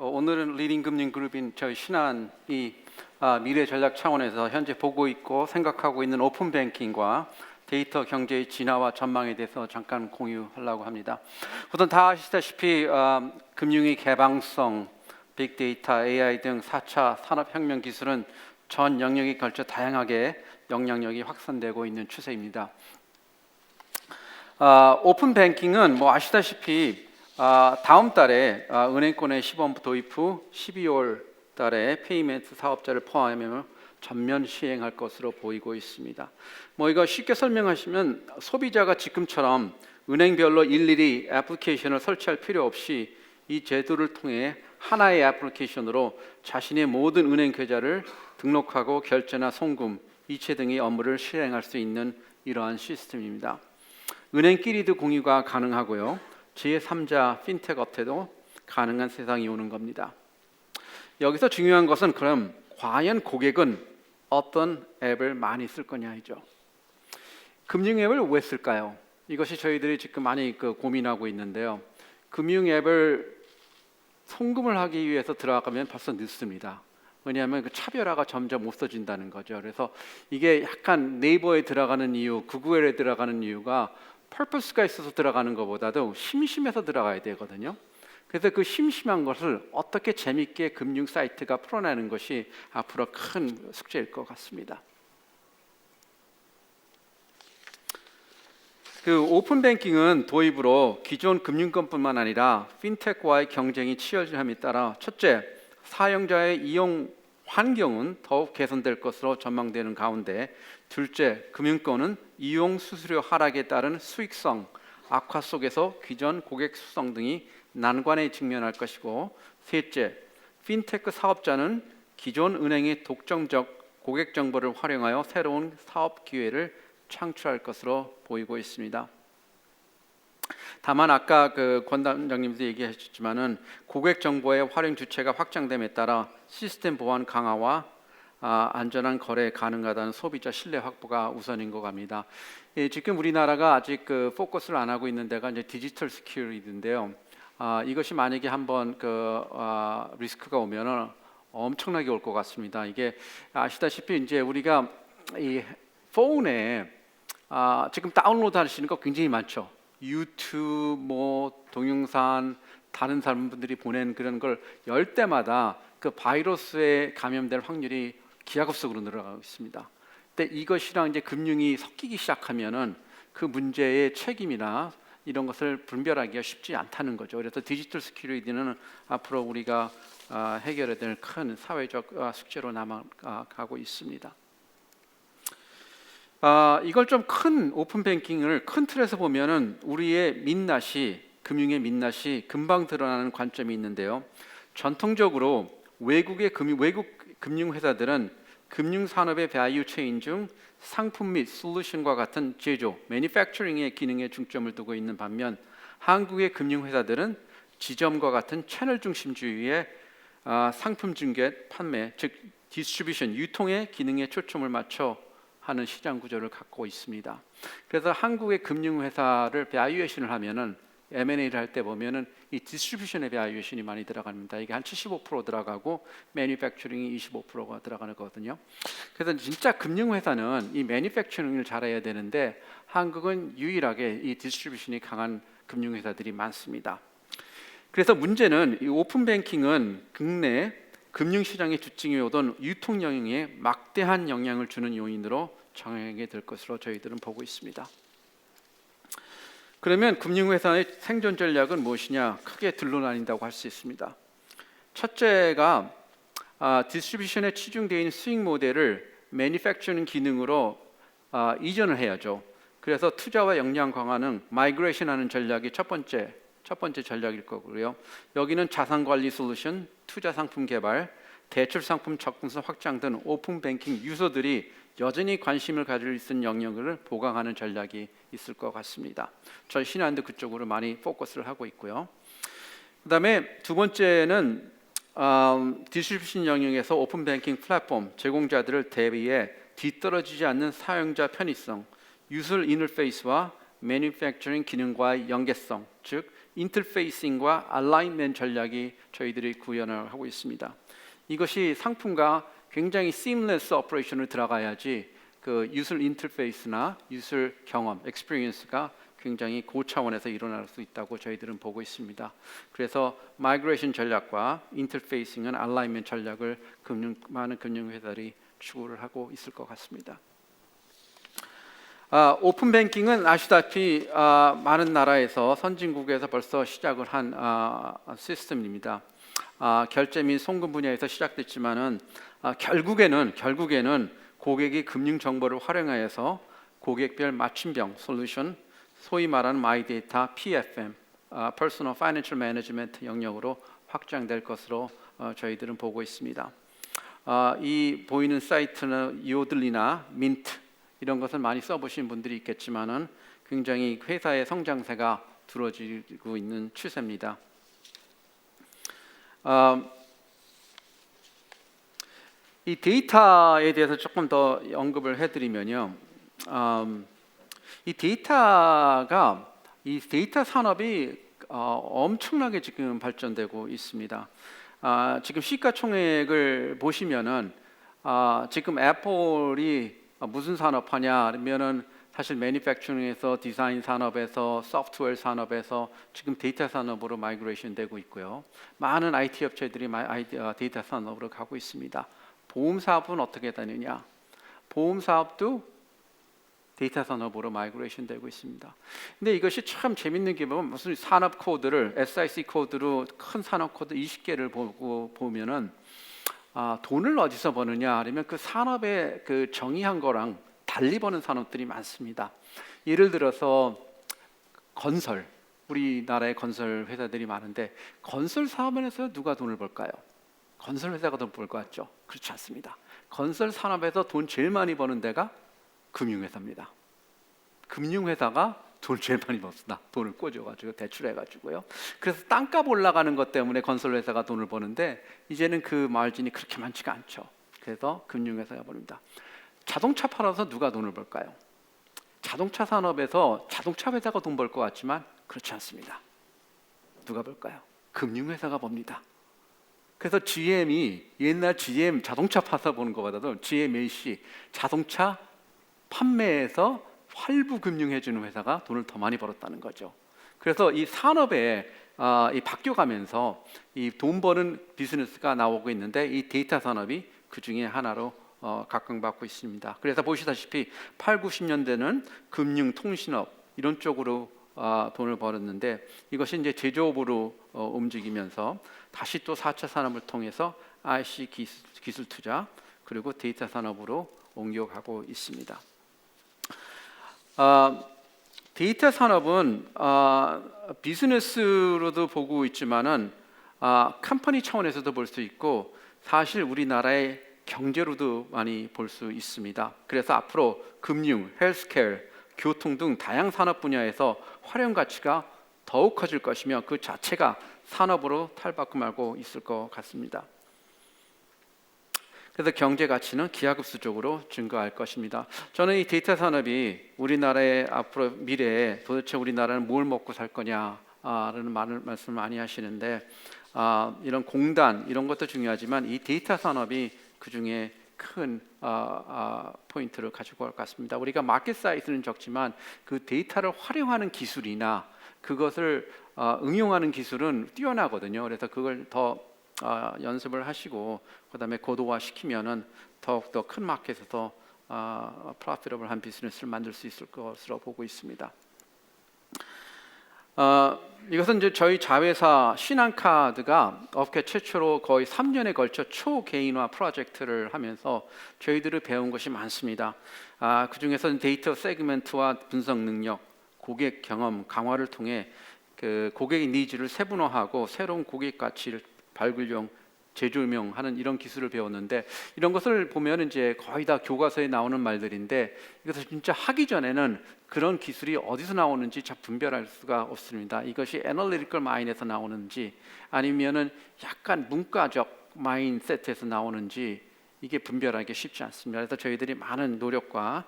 오늘은 리딩금융그룹인 저희 신한이 미래 전략 차원에서 현재 보고 있고 생각하고 있는 오픈뱅킹과 데이터 경제의 진화와 전망에 대해서 잠깐 공유하려고 합니다. 우선 다 아시다시피 금융의 개방성, 빅데이터, AI 등 4차 산업혁명 기술은 전 영역에 걸쳐 다양하게 영향력이 확산되고 있는 추세입니다. 오픈뱅킹은 아시다시피 다음 달에 은행권의 시범 도입 후 12월 달에 페이멘트 사업자를 포함하며 전면 시행할 것으로 보이고 있습니다. 이거 쉽게 설명하시면 소비자가 지금처럼 은행별로 일일이 애플리케이션을 설치할 필요 없이 이 제도를 통해 하나의 애플리케이션으로 자신의 모든 은행 계좌를 등록하고 결제나 송금, 이체 등의 업무를 실행할 수 있는 이러한 시스템입니다. 은행끼리도 공유가 가능하고요. 제3자 핀텍 업체도 가능한 세상이 오는 겁니다. 여기서 중요한 것은 그럼 과연 고객은 어떤 앱을 많이 쓸 거냐이죠. 금융 앱을 왜 쓸까요? 이것이 저희들이 지금 많이 고민하고 있는데요. 금융 앱을 송금을 하기 위해서 들어가면 벌써 늦습니다. 왜냐하면 그 차별화가 점점 없어진다는 거죠. 그래서 이게 약간 네이버에 들어가는 이유, 구글에 들어가는 이유가 퍼포스가 있어서 들어가는 것보다도 심심해서 들어가야 되거든요. 그래서 그 심심한 것을 어떻게 재밌게 금융 사이트가 풀어내는 것이 앞으로 큰 숙제일 것 같습니다. 그 오픈뱅킹은 도입으로 기존 금융권뿐만 아니라 핀텍과의 경쟁이 치열함에 따라 첫째, 사용자의 이용 환경은 더욱 개선될 것으로 전망되는 가운데 둘째, 금융권은 이용 수수료 하락에 따른 수익성 악화 속에서 기존 고객 수성 등이 난관에 직면할 것이고 셋째, 핀테크 사업자는 기존 은행의 독점적 고객 정보를 활용하여 새로운 사업 기회를 창출할 것으로 보이고 있습니다. 다만 아까 권 단장님도 얘기하셨지만은 고객 정보의 활용 주체가 확장됨에 따라 시스템 보안 강화와 안전한 거래 가능하다는 소비자 신뢰 확보가 우선인 것 같습니다. 지금 우리나라가 아직 포커스를 안 하고 있는 데가 이제 디지털 시큐리티인데요. 이것이 만약에 한번 리스크가 오면은 엄청나게 올 것 같습니다. 이게 아시다시피 이제 우리가 이 폰에 지금 다운로드 하시는 거 굉장히 많죠. 유튜브, 동영상, 다른 사람분들이 보낸 그런 걸 열 때마다 그 바이러스에 감염될 확률이 기하급수적으로 늘어나고 있습니다. 근데 이것이랑 이제 금융이 섞이기 시작하면은 그 문제의 책임이나 이런 것을 분별하기가 쉽지 않다는 거죠. 그래서 디지털 시큐리티는 앞으로 우리가 해결해야 될 큰 사회적 숙제로 남아가고 있습니다. 이걸 좀 큰 오픈뱅킹을 큰 틀에서 보면은 우리의 민낯이 금융의 민낯이 금방 드러나는 관점이 있는데요. 전통적으로 외국 금융 회사들은 금융 산업의 밸류 체인 중 상품 및 솔루션과 같은 제조, 매니팩처링의 기능에 중점을 두고 있는 반면 한국의 금융 회사들은 지점과 같은 채널 중심주의의 상품 중개, 판매, 즉 디스트리뷰션, 유통의 기능에 초점을 맞춰 하는 시장 구조를 갖고 있습니다. 그래서 한국의 금융 회사를 밸류에이션을 하면은 M&A를 할 때 보면은 이 디스트리뷰션의 밸류에이션이 많이 들어갑니다. 이게 한 75% 들어가고 매니팩처링이 25%가 들어가는 거거든요. 그래서 진짜 금융 회사는 이 매니팩처링을 잘해야 되는데 한국은 유일하게 이 디스트리뷰션이 강한 금융 회사들이 많습니다. 그래서 문제는 이 오픈 뱅킹은 국내 금융 시장의 주증해 오던 유통 영역에 막대한 영향을 주는 요인으로 정하게 될 것으로 저희들은 보고 있습니다. 그러면 금융회사의 생존 전략은 무엇이냐? 크게 둘로 나뉜다고 할 수 있습니다. 첫째가 디스트리뷰션에 치중되어 있는 수익 모델을 매니팩처링 기능으로 이전을 해야죠. 그래서 투자와 역량 강화는 마이그레이션하는 전략이 첫 번째 전략일 거고요. 여기는 자산 관리 솔루션, 투자 상품 개발, 대출 상품 접근성 확장 등 오픈 뱅킹 유저들이 여전히 관심을 가질 수 있는 영역을 보강하는 전략이 있을 것 같습니다. 저희 신한도 그쪽으로 많이 포커스를 하고 있고요. 그다음에 두 번째는 디스트리뷰션 영역에서 오픈 뱅킹 플랫폼 제공자들을 대비해 뒤떨어지지 않는 사용자 편의성, 유저 인터페이스와 매니팩처링 기능과의 연계성, 즉 인터페이싱과 알라인먼트 전략이 저희들이 구현을 하고 있습니다. 이것이 상품과 굉장히 seamless 오퍼레이션을 들어가야지 그 유저 인터페이스나 유저 경험, experience가 굉장히 고차원에서 일어날 수 있다고 저희들은 보고 있습니다. 그래서 마이그레이션 전략과 인터페이싱은 알라인먼트 전략을 많은 금융회사들이 추구를 하고 있을 것 같습니다. 오픈 뱅킹은 아시다시피 많은 나라에서 선진국에서 벌써 시작을 한 시스템입니다. 결제 및 송금 분야에서 시작됐지만은 결국에는 고객이 금융 정보를 활용하여서 고객별 맞춤형 솔루션, 소위 말하는 마이데이터 PFM, Personal Financial Management 영역으로 확장될 것으로 저희들은 보고 있습니다. 이 보이는 사이트는 요들리나 민트 이런 것을 많이 써보신 분들이 있겠지만은 굉장히 회사의 성장세가 두드러지고 있는 추세입니다. 이 데이터에 대해서 조금 더 언급을 해드리면요, 이 데이터 산업이 엄청나게 지금 발전되고 있습니다. 지금 시가총액을 보시면은 지금 애플이 무슨 산업하냐 하면은 사실 매니팩처링에서 디자인 산업에서 소프트웨어 산업에서 지금 데이터 산업으로 마이그레이션 되고 있고요. 많은 IT 업체들이 데이터 산업으로 가고 있습니다. 보험 사업은 어떻게 되느냐? 보험 사업도 데이터 산업으로 마이그레이션 되고 있습니다. 근데 이것이 참 재밌는 게 보면 무슨 산업 코드를 SIC 코드로 큰 산업 코드 20개를 보면은 돈을 어디서 버느냐 하면 그 산업의 그 정의한 거랑 달리 버는 산업들이 많습니다. 예를 들어서 건설, 우리나라의 건설 회사들이 많은데 건설 사업에서 누가 돈을 벌까요? 건설 회사가 돈 벌 것 같죠? 그렇지 않습니다. 건설 산업에서 돈 제일 많이 버는 데가 금융회사입니다. 금융회사가 돈을 제일 많이 벌었다. 돈을 꽂아가지고 대출해가지고요. 그래서 땅값 올라가는 것 때문에 건설회사가 돈을 버는데 이제는 그 마진이 그렇게 많지가 않죠. 그래서 금융회사가 벌입니다. 자동차 팔아서 누가 돈을 벌까요? 자동차 산업에서 자동차 회사가 돈 벌 것 같지만 그렇지 않습니다. 누가 벌까요? 금융회사가 법니다. 그래서 GM이 옛날 GM 자동차 파서 보는 것보다도 GMAC 자동차 판매에서 활부 금융해주는 회사가 돈을 더 많이 벌었다는 거죠. 그래서 이 산업에 바뀌어가면서 이 돈 버는 비즈니스가 나오고 있는데 이 데이터 산업이 그 중에 하나로 각광받고 있습니다. 그래서 보시다시피 8, 90년대는 금융, 통신업 이런 쪽으로 돈을 벌었는데 이것이 이제 제조업으로 움직이면서 다시 또 4차 산업을 통해서 IC 기술 투자 그리고 데이터 산업으로 옮겨가고 있습니다. 데이터 산업은 비즈니스로도 보고 있지만은 컴퍼니 차원에서도 볼 수 있고 사실 우리나라의 경제로도 많이 볼 수 있습니다. 그래서 앞으로 금융, 헬스케어, 교통 등 다양한 산업 분야에서 활용 가치가 더욱 커질 것이며 그 자체가 산업으로 탈바꿈 말고 있을 것 같습니다. 그래서 경제 가치는 기하급수적으로 증가할 것입니다. 저는 이 데이터 산업이 우리나라의 앞으로 미래에 도대체 우리나라는 뭘 먹고 살 거냐라는 말씀을 많이 하시는데 이런 공단 이런 것도 중요하지만 이 데이터 산업이 그 중에 큰 포인트를 가지고 올 것 같습니다. 우리가 마켓 사이즈는 적지만 그 데이터를 활용하는 기술이나 그것을 응용하는 기술은 뛰어나거든요. 그래서 그걸 더 연습을 하시고 그다음에 고도화 시키면은 더욱 더 큰 마켓에서 프로피터블한 비즈니스를 만들 수 있을 것으로 보고 있습니다. 이것은 이제 저희 자회사 신한카드가 업계 최초로 거의 3년에 걸쳐 초개인화 프로젝트를 하면서 저희들이 배운 것이 많습니다. 그 중에서는 데이터 세그먼트와 분석 능력, 고객 경험 강화를 통해 그 고객의 니즈를 세분화하고 새로운 고객 가치를 발굴용, 재조명하는 이런 기술을 배웠는데 이런 것을 보면 이제 거의 다 교과서에 나오는 말들인데 이것을 진짜 하기 전에는 그런 기술이 어디서 나오는지 잘 분별할 수가 없습니다. 이것이 애널리티컬 마인드에서 나오는지 아니면은 약간 문과적 마인드셋에서 나오는지 이게 분별하기 쉽지 않습니다. 그래서 저희들이 많은 노력과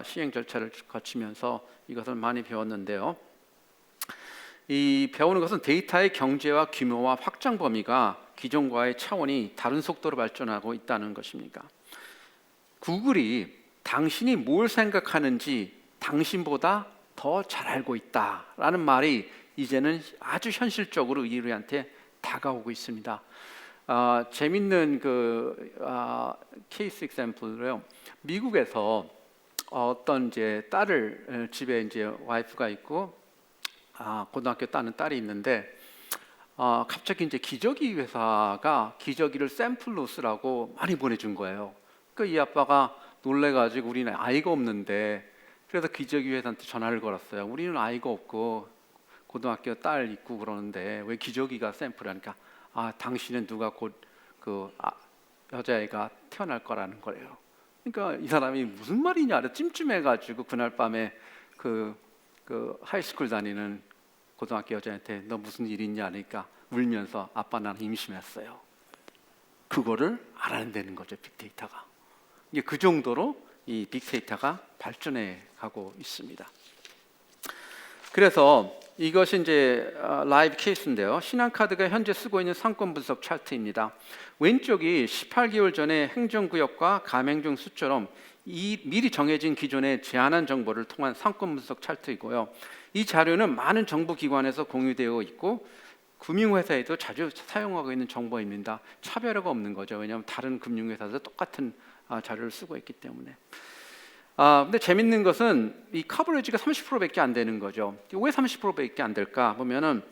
시행 절차를 거치면서 이것을 많이 배웠는데요. 이 배우는 것은 데이터의 경제와 규모와 확장 범위가 기존과의 차원이 다른 속도로 발전하고 있다는 것입니다. 구글이 당신이 뭘 생각하는지 당신보다 더 잘 알고 있다라는 말이 이제는 아주 현실적으로 우리한테 다가오고 있습니다. 재밌는 케이스 example로요. 미국에서 어떤 이제 딸을 집에 이제 와이프가 있고 고등학교 따는 딸이 있는데 갑자기 이제 기저귀 회사가 기저귀를 샘플로 쓰라고 많이 보내준 거예요. 그러니까 이 아빠가 놀래가지고 우리는 아이가 없는데 그래서 기저귀 회사한테 전화를 걸었어요. 우리는 아이가 없고 고등학교 딸 있고 그러는데 왜 기저귀가 샘플이니까 당신은 누가 곧 여자애가 태어날 거라는 거래요. 그러니까 이 사람이 무슨 말이냐 찜찜해가지고 그날 밤에 그 하이스쿨 다니는 고등학교 여자한테 너 무슨 일 있냐 하니까 울면서 아빠 나는 임신했어요. 그거를 알아낸다는 거죠, 빅데이터가. 이게 그 정도로 이 빅데이터가 발전해 가고 있습니다. 그래서 이것이 이제 라이브 케이스인데요. 신한카드가 현재 쓰고 있는 상권 분석 차트입니다. 왼쪽이 18개월 전에 행정구역과 가맹점 수처럼 미리 정해진 기존의 제한한 정보를 통한 상권 분석 차트이고요. 이 자료는 많은 정부기관에서 공유되어 있고 금융회사에도 자주 사용하고 있는 정보입니다. 차별화가 없는 거죠. 왜냐하면 다른 금융회사도 똑같은 자료를 쓰고 있기 때문에. 근데 재밌는 것은 이 커버리지가 30%밖에 안 되는 거죠. 왜 30%밖에 안 될까 보면은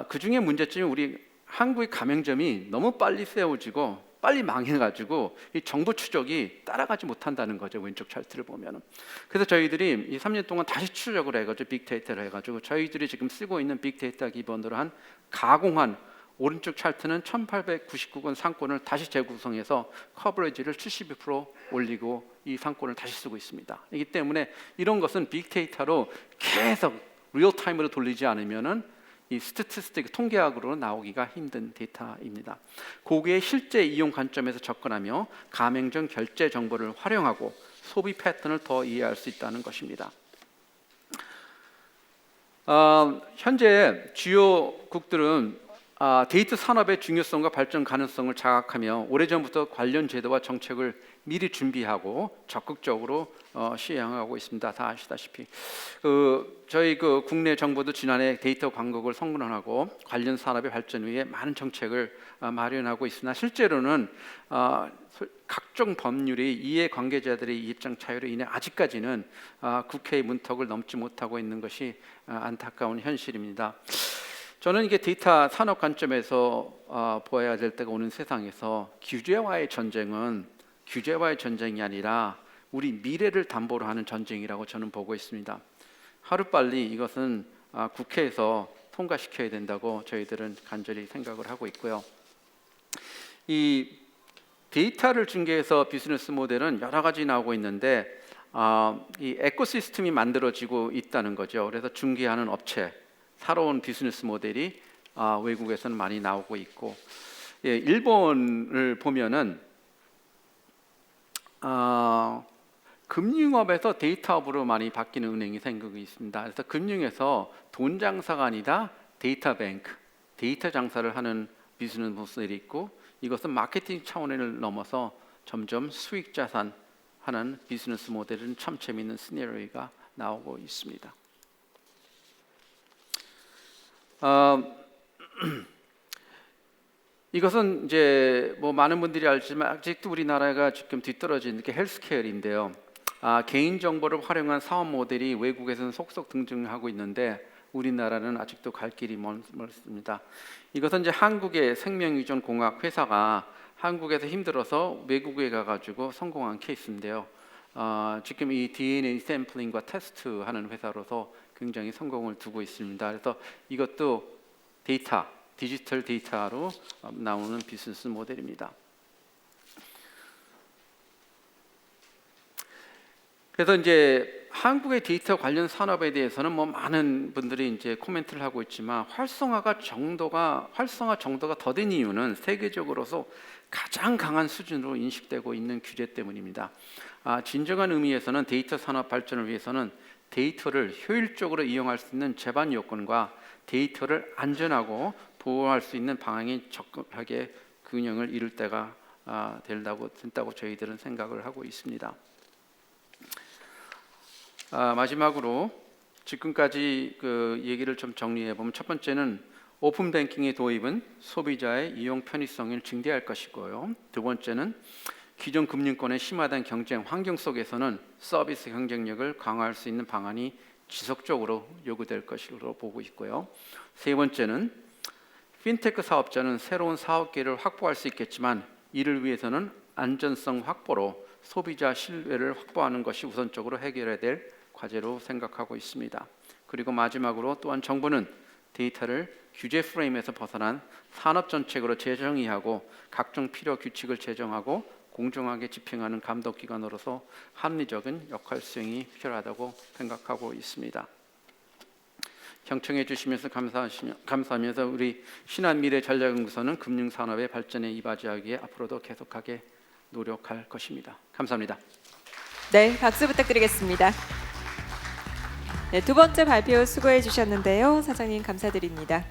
그 중에 문제점이 우리 한국의 가맹점이 너무 빨리 세워지고 빨리 망해가지고 이 정보 추적이 따라가지 못한다는 거죠. 왼쪽 차트를 보면은. 그래서 저희들이 이 3년 동안 다시 추적을 해가지고 빅데이터를 해가지고 저희들이 지금 쓰고 있는 빅데이터 기반으로 한 가공한 오른쪽 차트는 1899건 상권을 다시 재구성해서 커버리지를 72% 올리고 이 상권을 다시 쓰고 있습니다. 이기 때문에 이런 것은 빅데이터로 계속 리얼타임으로 돌리지 않으면은 이 스태티스틱 통계학으로 나오기가 힘든 데이터입니다. 고객의 실제 이용 관점에서 접근하며 가맹점 결제 정보를 활용하고 소비 패턴을 더 이해할 수 있다는 것입니다. 현재 주요국들은 데이터 산업의 중요성과 발전 가능성을 자각하며 오래전부터 관련 제도와 정책을 미리 준비하고 적극적으로 시행하고 있습니다. 다 아시다시피 저희 국내 정부도 지난해 데이터 강국을 선언하고 관련 산업의 발전 위해 많은 정책을 마련하고 있으나 실제로는 각종 법률이 이해관계자들의 입장 차이로 인해 아직까지는 국회의 문턱을 넘지 못하고 있는 것이 안타까운 현실입니다. 저는 이게 데이터 산업 관점에서 보아야 될 때가 오는 세상에서 규제와의 전쟁이 아니라 우리 미래를 담보로 하는 전쟁이라고 저는 보고 있습니다. 하루빨리 이것은 국회에서 통과시켜야 된다고 저희들은 간절히 생각을 하고 있고요. 이 데이터를 중개해서 비즈니스 모델은 여러 가지 나오고 있는데 이 에코시스템이 만들어지고 있다는 거죠. 그래서 중개하는 업체, 새로운 비즈니스 모델이 외국에서는 많이 나오고 있고, 일본을 보면은 금융업에서 데이터업으로 많이 바뀌는 은행이 생기고 있습니다. 그래서 금융에서 돈 장사가 아니라 데이터 뱅크, 데이터 장사를 하는 비즈니스 모델이 있고, 이것은 마케팅 차원을 넘어서 점점 수익 자산 하는 비즈니스 모델은 참 재미있는 시나리오가 나오고 있습니다. 이것은 이제 많은 분들이 알지만 아직도 우리나라가 지금 뒤떨어진 게 헬스케어인데요. 개인 정보를 활용한 사업 모델이 외국에서는 속속 등장하고 있는데 우리나라는 아직도 갈 길이 멀습니다. 이것은 이제 한국의 생명유전공학 회사가 한국에서 힘들어서 외국에 가가지고 성공한 케이스인데요. 지금 이 DNA 샘플링과 테스트하는 회사로서 굉장히 성공을 두고 있습니다. 그래서 이것도 디지털 데이터로 나오는 비즈니스 모델입니다. 그래서 이제 한국의 데이터 관련 산업에 대해서는 많은 분들이 이제 코멘트를 하고 있지만 활성화 정도가 더 된 이유는 세계적으로서 가장 강한 수준으로 인식되고 있는 규제 때문입니다. 진정한 의미에서는 데이터 산업 발전을 위해서는 데이터를 효율적으로 이용할 수 있는 제반 요건과 데이터를 안전하고 보호할 수 있는 방향이 적합하게 균형을 이룰 때가 된다고 저희들은 생각을 하고 있습니다. 마지막으로 지금까지 그 얘기를 좀 정리해 보면, 첫 번째는 오픈 뱅킹의 도입은 소비자의 이용 편의성을 증대할 것이고요. 두 번째는 기존 금융권의 심화된 경쟁 환경 속에서는 서비스 경쟁력을 강화할 수 있는 방안이 지속적으로 요구될 것으로 보고 있고요. 세 번째는 핀테크 사업자는 새로운 사업 기회를 확보할 수 있겠지만 이를 위해서는 안전성 확보로 소비자 신뢰를 확보하는 것이 우선적으로 해결해야 될 과제로 생각하고 있습니다. 그리고 마지막으로 또한 정부는 데이터를 규제 프레임에서 벗어난 산업 정책으로 재정의하고 각종 필요 규칙을 제정하고 공정하게 집행하는 감독기관으로서 합리적인 역할 수행이 필요하다고 생각하고 있습니다. 경청해 주시면서 감사하면서 우리 신한미래전략연구소는 금융산업의 발전에 이바지하기 위해 앞으로도 계속하게 노력할 것입니다. 감사합니다. 네, 박수 부탁드리겠습니다. 네, 두 번째 발표 수고해 주셨는데요. 사장님 감사드립니다.